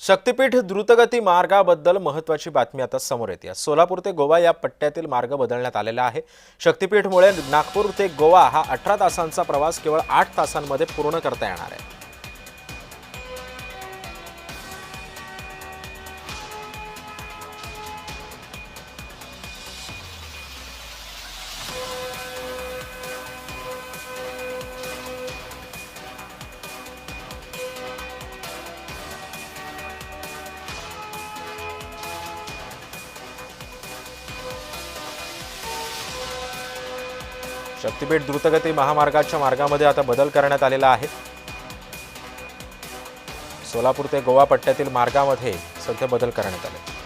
शक्तीपीठ द्रुतगती मार्गाबद्दल महत्त्वाची बातमी आता समोर येते। सोलापूर ते गोवा या पट्ट्यातील मार्ग बदलण्यात आलेला आहे। शक्तीपीठमुळे नागपूर ते गोवा हा 18 तासांचा प्रवास केवळ 8 तासांमध्ये पूर्ण करता येणार आहे। शक्तीपीठ द्रुतगती महामार्गाच्या मार्गामध्ये आता बदल करण्यात आलेला आहे। सोलापूर ते गोवा पट्ट्यातील मार्गामध्ये सध्या बदल करण्यात आले।